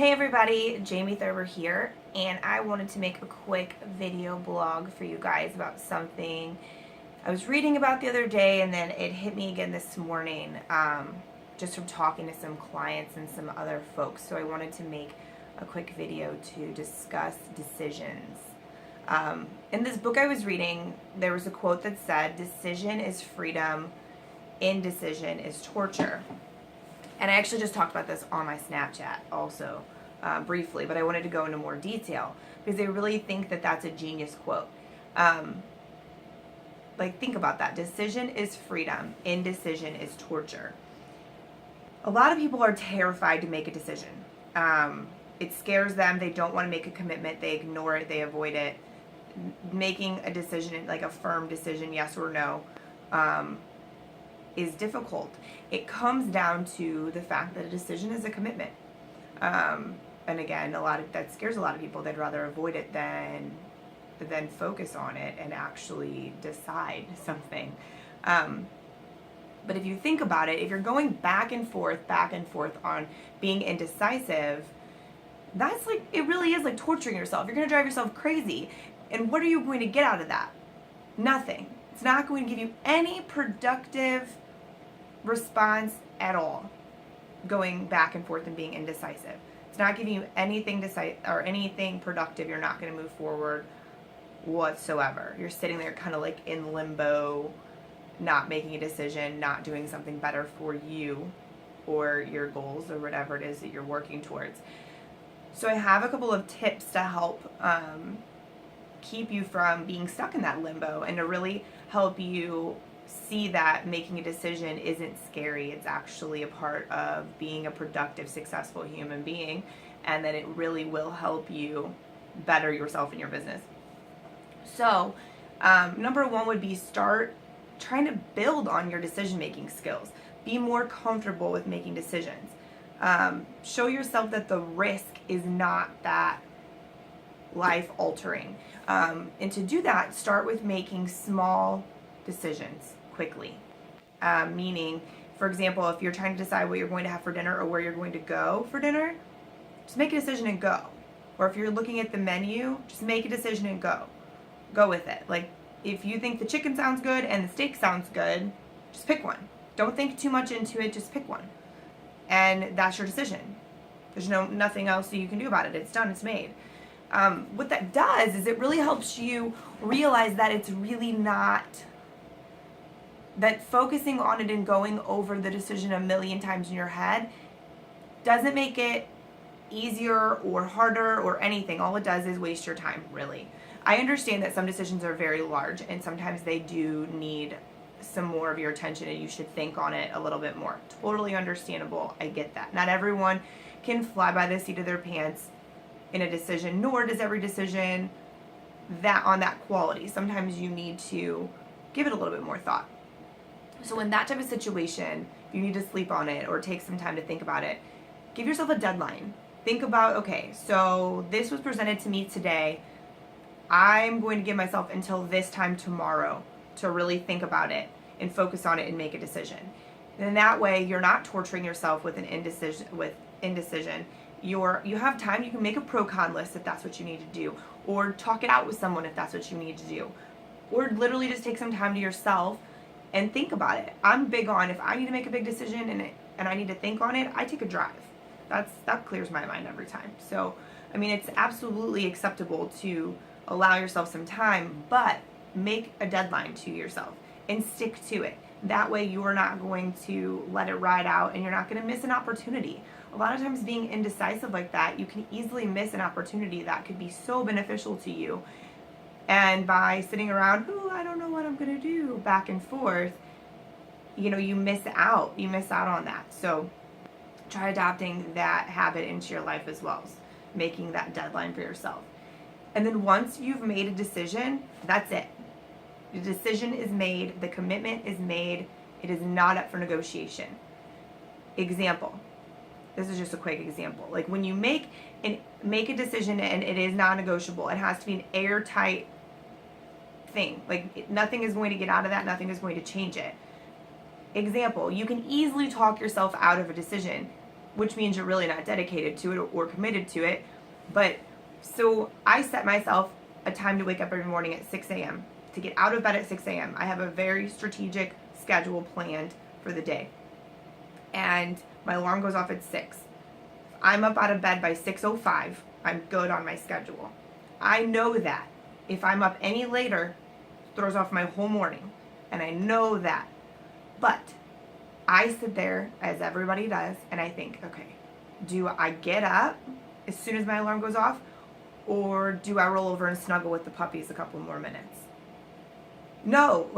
Hey everybody, Jamie Thurber here, and I wanted to make a quick video blog for you guys about something I was reading about the other day, and then it hit me again this morning, just from talking to some clients and some other folks. So I wanted to make a quick video to discuss decisions. In this book I was reading, there was a quote that said, "Decision is freedom, indecision is torture." And I actually just talked about this on my Snapchat also, briefly, but I wanted to go into more detail because I really think that that's a genius quote. Think about that. Decision is freedom, indecision is torture. A lot of people are terrified to make a decision. It scares them. They don't want to make a commitment. They ignore it. They avoid it. Making a decision, like a firm decision, yes or no, is difficult. It comes down to the fact that a decision is a commitment. And again, that scares a lot of people. They'd rather avoid it than focus on it and actually decide something. But if you think about it, if you're going back and forth on being indecisive, it really is like torturing yourself. You're going to drive yourself crazy. And what are you going to get out of that? Nothing. It's not going to give you any productive response at all, going back and forth and being indecisive. It's not giving you anything anything productive. You're not going to move forward whatsoever. You're sitting there kind of like in limbo, not making a decision, not doing something better for you or your goals or whatever it is that you're working towards. So I have a couple of tips to help keep you from being stuck in that limbo and to really help you see that making a decision isn't scary. It's actually a part of being a productive, successful human being, and that it really will help you better yourself in your business. So, number one would be start trying to build on your decision-making skills. Be more comfortable with making decisions. Show yourself that the risk is not that life-altering. And to do that, start with making small decisions quickly. Meaning, for example, if you're trying to decide what you're going to have for dinner or where you're going to go for dinner, just make a decision and go. Or if you're looking at the menu, just make a decision and go. Go with it. Like, if you think the chicken sounds good and the steak sounds good, just pick one. Don't think too much into it, just pick one. And that's your decision. There's nothing else that you can do about it. It's done, it's made. What that does is it really helps you realize that it's really not, that focusing on it and going over the decision a million times in your head doesn't make it easier or harder or anything. All it does is waste your time, really. I understand that some decisions are very large and sometimes they do need some more of your attention and you should think on it a little bit more. Totally understandable. I get that. Not everyone can fly by the seat of their pants in a decision, nor does every decision on that quality. Sometimes you need to give it a little bit more thought. So in that type of situation, you need to sleep on it or take some time to think about it. Give yourself a deadline. Think about, okay, so this was presented to me today. I'm going to give myself until this time tomorrow to really think about it and focus on it and make a decision. And that way, you're not torturing yourself with indecision. You have time. You can make a pro-con list if that's what you need to do, or talk it out with someone if that's what you need to do, or literally just take some time to yourself and think about it. I'm big on, if I need to make a big decision and I need to think on it, I take a drive. That clears my mind every time. So, I mean, it's absolutely acceptable to allow yourself some time, but make a deadline to yourself and stick to it. That way you're not going to let it ride out and you're not going to miss an opportunity. A lot of times being indecisive like that, you can easily miss an opportunity that could be so beneficial to you. And by sitting around, I don't know what I'm going to do, back and forth, you miss out. You miss out on that. So try adopting that habit into your life as well, making that deadline for yourself. And then once you've made a decision, that's it. The decision is made, the commitment is made, it is not up for negotiation. Example. This is just a quick example. Like when you make a decision and it is non-negotiable, it has to be an airtight thing. Like nothing is going to get out of that, nothing is going to change it. Example, you can easily talk yourself out of a decision which means you're really not dedicated to it or committed to it. But so I set myself a time to wake up every morning at 6 a.m. to get out of bed at 6 a.m. I have a very strategic schedule planned for the day. And my alarm goes off at 6. I'm up out of bed by 6:05. I'm good on my schedule. I know that if I'm up any later, it throws off my whole morning. And I know that. But I sit there, as everybody does, and I think, okay, do I get up as soon as my alarm goes off? Or do I roll over and snuggle with the puppies a couple more minutes? No,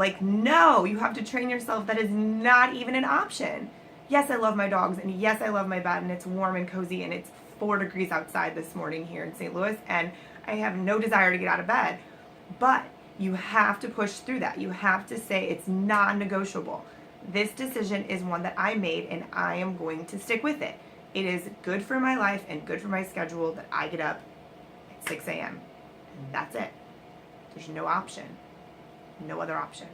you have to train yourself. That is not even an option. Yes, I love my dogs, and yes, I love my bed, and it's warm and cozy, and it's 4 degrees outside this morning here in St. Louis, and I have no desire to get out of bed. But you have to push through that. You have to say it's non-negotiable. This decision is one that I made, and I am going to stick with it. It is good for my life and good for my schedule that I get up at 6 a.m. And that's it. There's no option. No other option.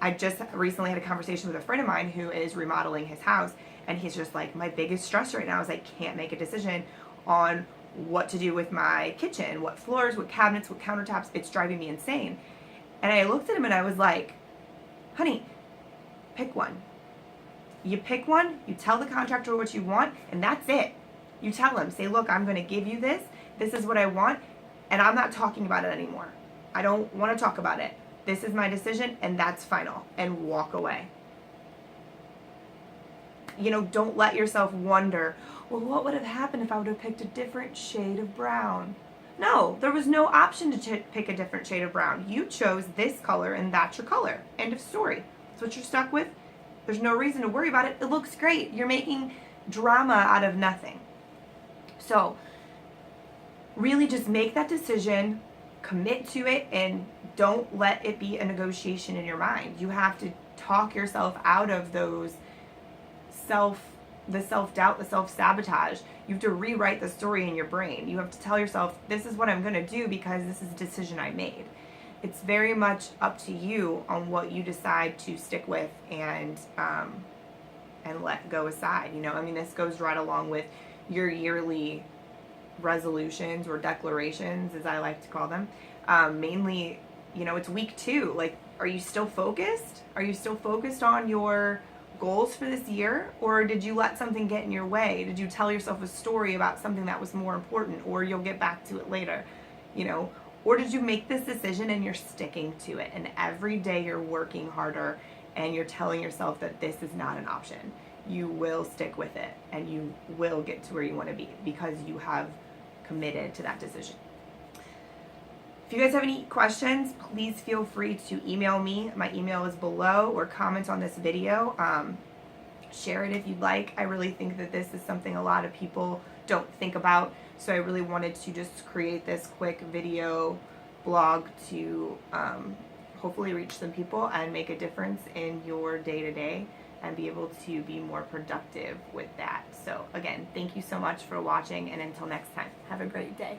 I just recently had a conversation with a friend of mine who is remodeling his house, and he's just like, my biggest stress right now is I can't make a decision on what to do with my kitchen, what floors, what cabinets, what countertops. It's driving me insane. And I looked at him and I was like, honey, pick one. You pick one, you tell the contractor what you want, and that's it. You tell him, say, look, I'm going to give you this. This is what I want, and I'm not talking about it anymore. I don't want to talk about it. This is my decision, and that's final, and walk away. Don't let yourself wonder, well, what would have happened if I would have picked a different shade of brown? No, there was no option to pick a different shade of brown. You chose this color, and that's your color. End of story. That's what you're stuck with. There's no reason to worry about it. It looks great. You're making drama out of nothing. So, really just make that decision, commit to it, and don't let it be a negotiation in your mind. You have to talk yourself out of those the self-doubt, the self-sabotage. You have to rewrite the story in your brain. You have to tell yourself, this is what I'm going to do because this is a decision I made. It's very much up to you on what you decide to stick with and let go aside. This goes right along with your yearly resolutions or declarations, as I like to call them. Mainly, it's week 2. Are you still focused? Are you still focused on your goals for this year? Or did you let something get in your way? Did you tell yourself a story about something that was more important, or you'll get back to it later? Or did you make this decision and you're sticking to it, and every day you're working harder and you're telling yourself that this is not an option? You will stick with it and you will get to where you want to be because you have committed to that decision. If you guys have any questions, please feel free to email me. My email is below, or comment on this video. Share it if you'd like. I really think that this is something a lot of people don't think about. So I really wanted to just create this quick video blog to hopefully reach some people and make a difference in your day-to-day and be able to be more productive with that. So again, thank you so much for watching, and until next time, have a great day.